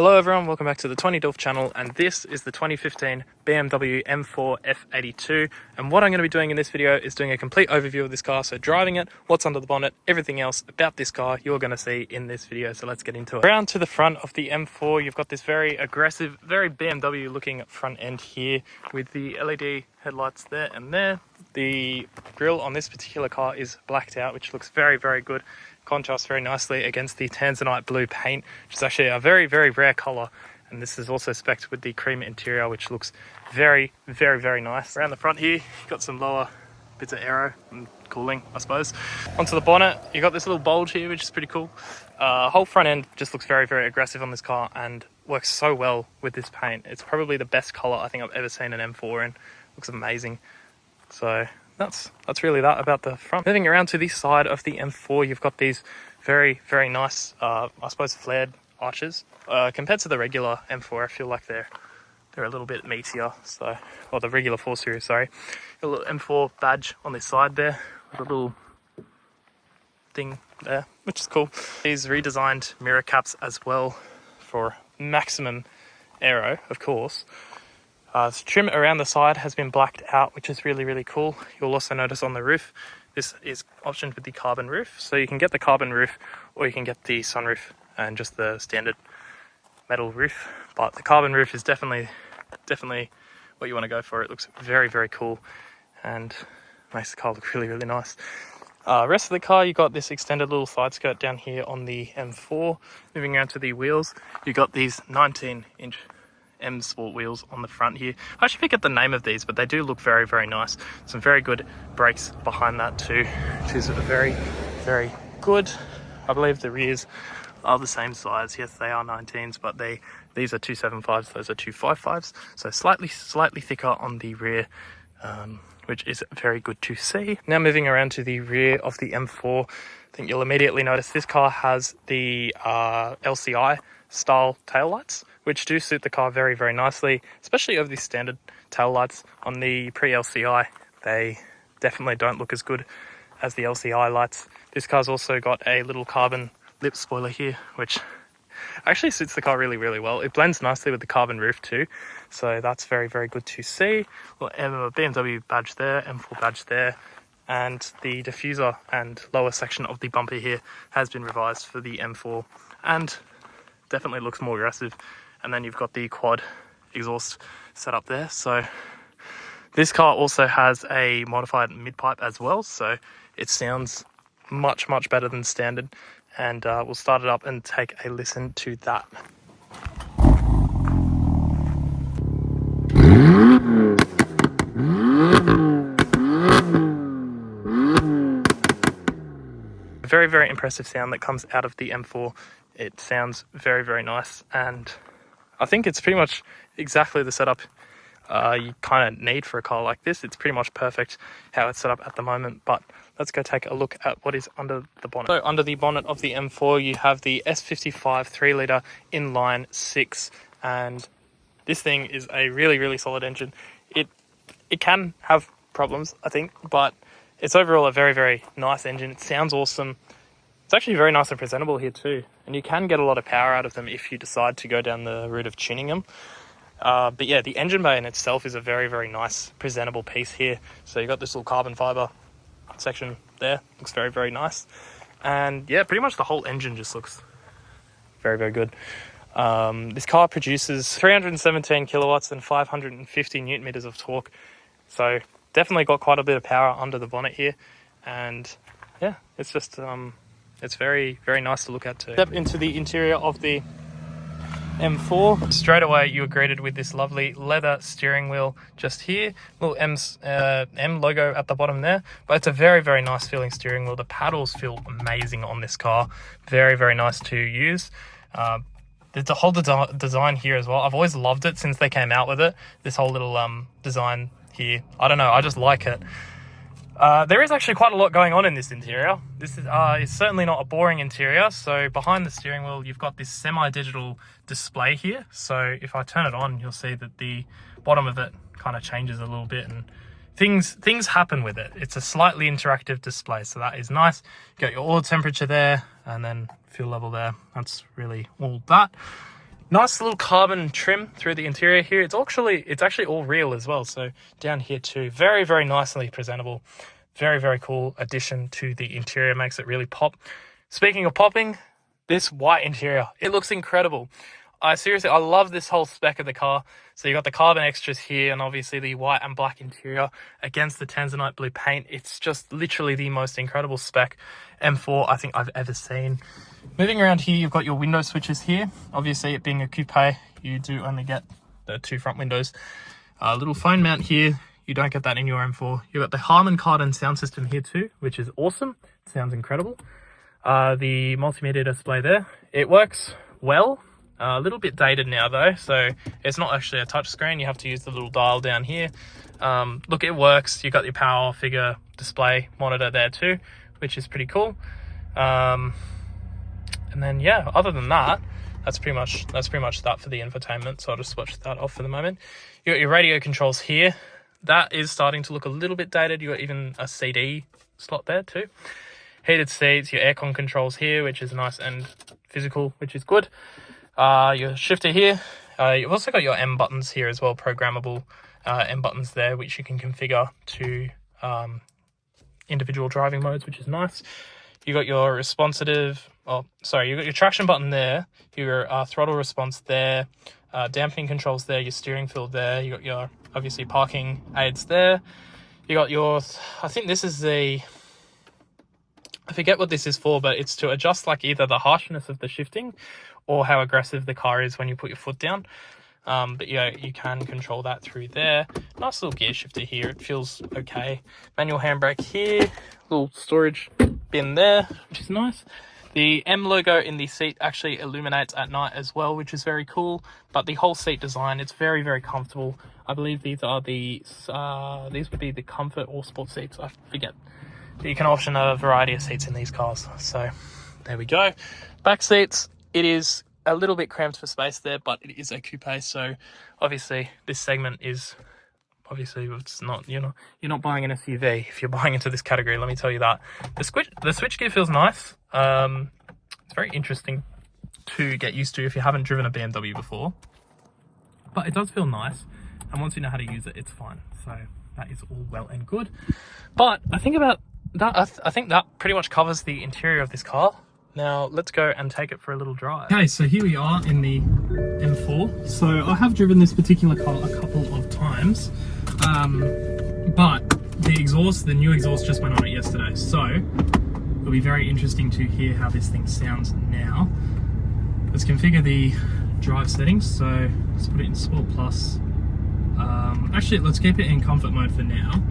Hello everyone, welcome back to the 20 Dolph channel, and this is the 2015 BMW M4 F82. And what I'm going to be doing in this video is doing a complete overview of this car, so driving it, what's under the bonnet, everything else about this car you're going to see in this video, so let's get into it. Around to the front of the M4, you've got this very aggressive, very BMW looking front end here with the LED headlights there and there. The grille on this particular car is blacked out, which looks very, very good. Contrasts very nicely against the tanzanite blue paint, which is actually a very, very rare color. And this is also specced with the cream interior, which looks very, very, very nice. Around the front here, you've got some lower bits of aero and cooling, I suppose. Onto the bonnet, you've got this little bulge here, which is pretty cool. Whole front end just looks very, very aggressive on this car and works so well with this paint. It's probably the best color I think I've ever seen an M4 in. Looks amazing. So that's really that about the front. Moving around to the side of the M4, you've got these very, very nice, I suppose, flared arches. Compared to the regular M4, I feel like they're a little bit meatier. So, or the regular 4 Series, sorry. A little M4 badge on this side there, with a little thing there, which is cool. These redesigned mirror caps as well for maximum aero, of course. The trim around the side has been blacked out, which is really, really cool. You'll also notice on the roof, this is optioned with the carbon roof. So you can get the carbon roof or you can get the sunroof and just the standard metal roof. But the carbon roof is definitely what you want to go for. It looks very, very cool and makes the car look really, really nice. Rest of the car, you got this extended little side skirt down here on the M4. Moving around to the wheels, you got these 19-inch M Sport wheels on the front here. I should pick up the name of these, but they do look very, very nice. Some very good brakes behind that too, which is very, very good. I believe the rears are the same size. Yes, they are 19s, but these are 275s, those are 255s. So slightly thicker on the rear, which is very good to see. Now moving around to the rear of the M4, I think you'll immediately notice this car has the LCI style taillights, which do suit the car very, very nicely, especially over the standard taillights. On the pre-LCI, they definitely don't look as good as the LCI lights. This car's also got a little carbon lip spoiler here, which actually suits the car really, really well. It blends nicely with the carbon roof too, so that's very, very good to see. Well, BMW badge there, M4 badge there, and the diffuser and lower section of the bumper here has been revised for the M4 and definitely looks more aggressive. And then you've got the quad exhaust set up there. So this car also has a modified mid-pipe as well, so it sounds much, much better than standard. And we'll start it up and take a listen to that. A very, very impressive sound that comes out of the M4. It sounds very, very nice, and I think it's pretty much exactly the setup you kind of need for a car like this. It's pretty much perfect how it's set up at the moment, but let's go take a look at what is under the bonnet. So under the bonnet of the M4, you have the S55 3-litre inline 6, and this thing is a really, really solid engine. It can have problems, I think, but it's overall a very, very nice engine. It sounds awesome. It's actually very nice and presentable here too, and you can get a lot of power out of them if you decide to go down the route of tuning them. But yeah, the engine bay in itself is a very, very nice presentable piece here. So you got this little carbon fiber section there, looks very, very nice. And yeah, pretty much the whole engine just looks very, very good. This car produces 317 kilowatts and 550 newton meters of torque. So definitely got quite a bit of power under the bonnet here. And yeah, it's just it's very, very nice to look at too. Step into the interior of the M4. Straight away you are greeted with this lovely leather steering wheel just here. Little M logo at the bottom there. But it's a very, very nice feeling steering wheel. The paddles feel amazing on this car. Very, very nice to use. There's the whole design here as well. I've always loved it since they came out with it. This whole little design here. I don't know, I just like it. There is actually quite a lot going on in this interior. This is certainly not a boring interior. So behind the steering wheel, you've got this semi-digital display here. So if I turn it on, you'll see that the bottom of it kind of changes a little bit and things happen with it. It's a slightly interactive display, so that is nice. You got your oil temperature there and then fuel level there. That's really all that. Nice little carbon trim through the interior here. It's actually all real as well. So down here too, very, very nicely presentable. Very, very cool addition to the interior. Makes it really pop. Speaking of popping, this white interior, it looks incredible. I love this whole spec of the car. So you got the carbon extras here and obviously the white and black interior against the Tanzanite blue paint. It's just literally the most incredible spec M4 I think I've ever seen. Moving around here, you've got your window switches here. Obviously, it being a coupe, you do only get the 2 front windows. A little phone mount here. You don't get that in your M4. You've got the Harman Kardon sound system here too, which is awesome. It sounds incredible. The multimedia display there. It works well. A little bit dated now though, so it's not actually a touch screen. You have to use the little dial down here. Look, it works. You've got your power figure display monitor there too, which is pretty cool. And then yeah, other than that, that's pretty much that for the infotainment. So I'll just switch that off for the moment. You got your radio controls here. That is starting to look a little bit dated. You got even a CD slot there too. Heated seats, your aircon controls here, which is nice and physical, which is good. Your shifter here. You've also got your M buttons here as well, programmable M buttons there, which you can configure to individual driving modes, which is nice. You got your you got your traction button there, your throttle response there, dampening controls there, your steering feel there. You got your obviously parking aids there. You got your, I think this is I forget what this is for, but it's to adjust like either the harshness of the shifting or how aggressive the car is when you put your foot down. But yeah, you can control that through there. Nice little gear shifter here. It feels okay. Manual handbrake here. Little storage bin there, which is nice. The M logo in the seat actually illuminates at night as well, which is very cool. But the whole seat design, it's very, very comfortable. I believe these are these would be the comfort or sport seats. I forget. But you can option a variety of seats in these cars. So there we go. Back seats. It is a little bit cramped for space there, but it is a coupe. So obviously this segment is it's not, you're not buying an SUV if you're buying into this category. Let me tell you that. The switchgear feels nice. It's very interesting to get used to if you haven't driven a BMW before, but it does feel nice. And once you know how to use it, it's fine. So that is all well and good. But I think that pretty much covers the interior of this car. Now let's go and take it for a little drive. Okay, so here we are in the M4. So I have driven this particular car a couple of times, but the new exhaust just went on it yesterday. So it'll be very interesting to hear how this thing sounds now. Let's configure the drive settings. So let's put it in Sport Plus. Actually, let's keep it in comfort mode for now.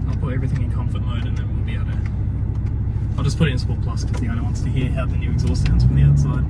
I'll put everything in comfort mode and then we'll be able to... I'll just put it in Sport Plus because the owner wants to hear how the new exhaust sounds from the outside.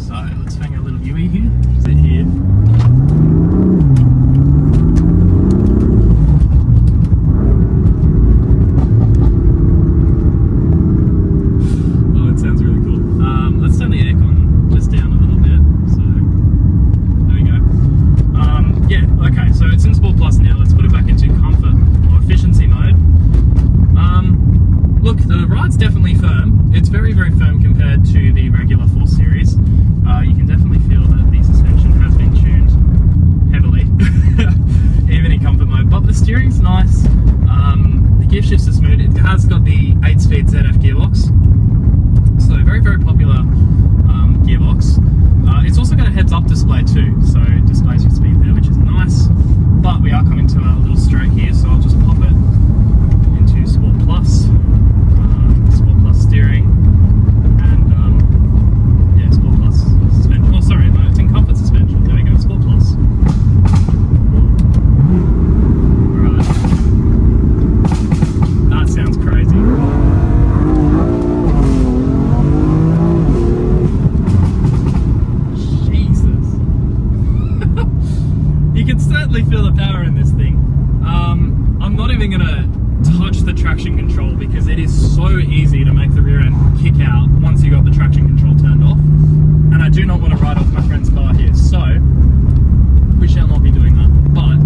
So let's hang a little UE here. Is it here? Oh, it sounds really cool. Let's turn the aircon just down a little bit. So there we go. Yeah, okay, so it's in Sport Plus now. Let's put it back into comfort or efficiency mode. Look, the ride's definitely firm. It's very, very firm compared to the regular 4 Series. You can definitely feel that the suspension has been tuned heavily, even in comfort mode. But the steering's nice. The gear shifts are smooth. It has got the 8-speed ZF gearbox, so very, very popular gearbox. It's also got a heads-up display too, so it displays your speed there, which is nice. But we are coming to a little straight here, so I'll just pop it into Sport Plus. Sport Plus steering, and yeah, Sport Plus suspension. Oh, sorry, no, it's in comfort suspension. There we go, Sport Plus. Alright. That sounds crazy. Jesus. You can certainly feel the power in this thing. I'm not even gonna touch the traction control because it is so easy to make the rear end kick out once you got the traction control turned off, and I do not want to ride off my friend's car here, so we shall not be doing that. But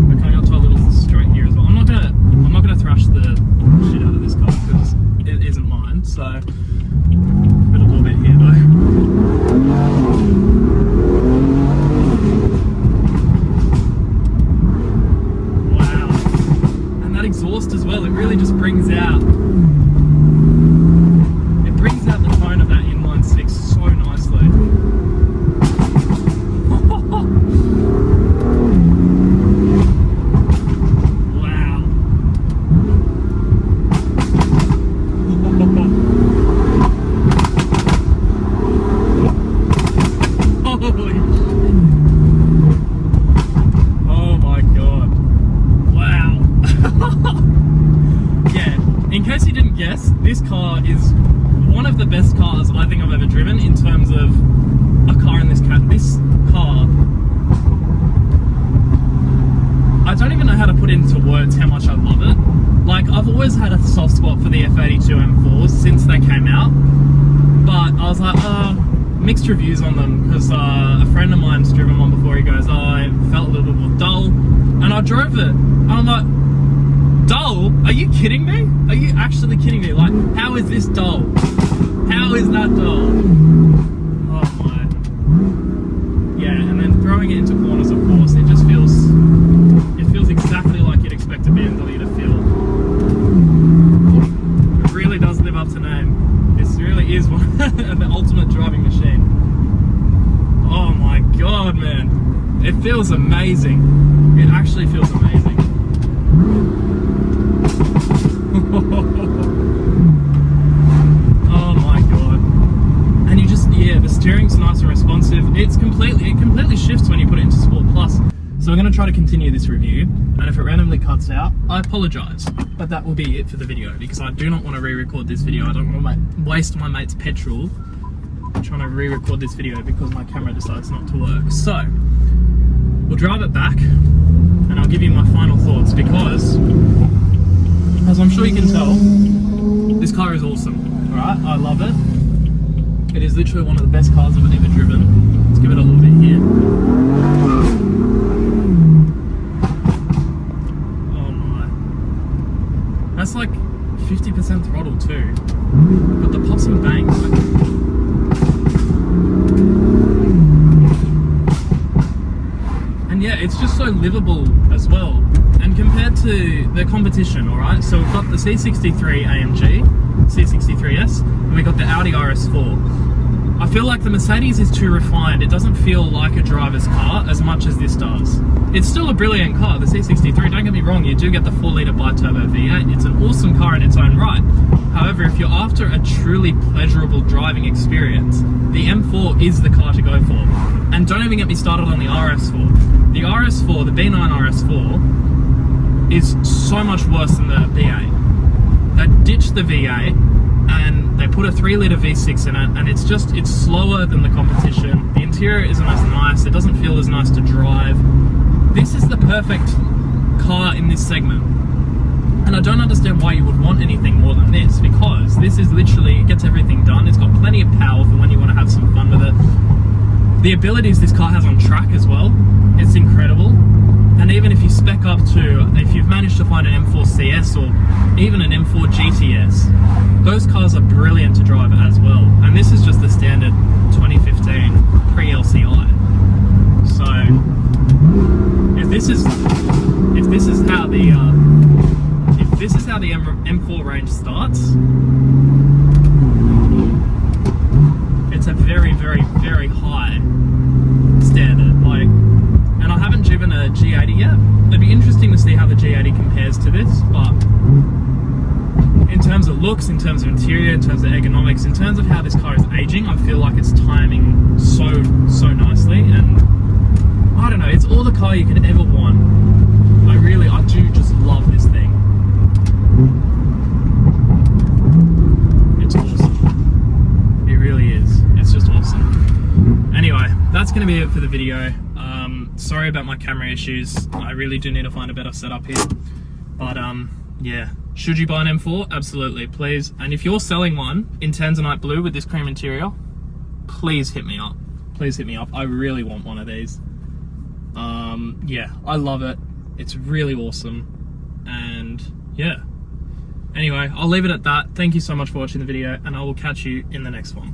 we're coming up to a little straight here as well. I'm not gonna thrash the shit out of this car because it isn't mine, so a little bit here though. don't even know how to put into words how much I love it. Like, I've always had a soft spot for the F82 M4s since they came out, but I was like, mixed reviews on them, because a friend of mine's driven one before. He goes, oh, it felt a little bit more dull, and I drove it, and I'm like, dull? Are you kidding me? Are you actually kidding me? Like, how is this dull? How is that dull? Oh my. Yeah, and then throwing it into corners, of course, it just feels, exactly like you'd expect a BMW to feel. It really does live up to name. This really is one the ultimate driving machine. Oh my god, man. It feels amazing. It actually feels amazing. Oh my god. And you just, yeah, the steering's nice and responsive. It completely shifts when you put it into Sport Plus. So we're going to try to continue this review, and if it randomly cuts out, I apologise, but that will be it for the video, because I do not want to re-record this video. I don't want to waste my mate's petrol trying to re-record this video because my camera decides not to work. So we'll drive it back, and I'll give you my final thoughts, because, as I'm sure you can tell, this car is awesome. Alright, I love it. It is literally one of the best cars I've ever driven. Let's give it a little bit here. That's like 50% throttle too, but the pops and bangs, and yeah, it's just so livable as well. And compared to the competition, alright, so we've got the C63 AMG, C63S, and we've got the Audi RS4. I feel like the Mercedes is too refined. It doesn't feel like a driver's car as much as this does. It's still a brilliant car, the C63, don't get me wrong, you do get the 4-litre bi-turbo V8, it's an awesome car in its own right. However, if you're after a truly pleasurable driving experience, the M4 is the car to go for. And don't even get me started on the RS4. The RS4, the B9 RS4, is so much worse than the V8. They ditched the V8, and they put a 3-litre V6 in it, and it's slower than the competition. The interior isn't as nice, it doesn't feel as nice to drive. This is the perfect car in this segment, and I don't understand why you would want anything more than this, because this is literally, it gets everything done. It's got plenty of power for when you want to have some fun with it. The abilities this car has on track as well, it's incredible. And even if you spec up to, if you've managed to find an M4 CS or even an M4 GTS, those cars are brilliant to drive as well. And this is just the standard 2015 pre-LCI. So if this is how the M4 range starts, it's a very, very, very high standard. Like, and I haven't driven a G80 yet. It'd be interesting to see how the G80 compares to this, but in terms of looks, in terms of interior, in terms of ergonomics, in terms of how this car is aging, I feel like it's timing so nicely, and I don't know, it's all the car you could ever want. I do just love this thing. It's awesome. It really is. It's just awesome. Anyway, that's going to be it for the video. Sorry about my camera issues. I really do need to find a better setup here. But yeah, should you buy an M4? Absolutely, please. And if you're selling one in Tanzanite blue with this cream interior, please hit me up. Please hit me up. I really want one of these. Yeah, I love it. It's really awesome. And yeah. Anyway, I'll leave it at that. Thank you so much for watching the video, and I will catch you in the next one.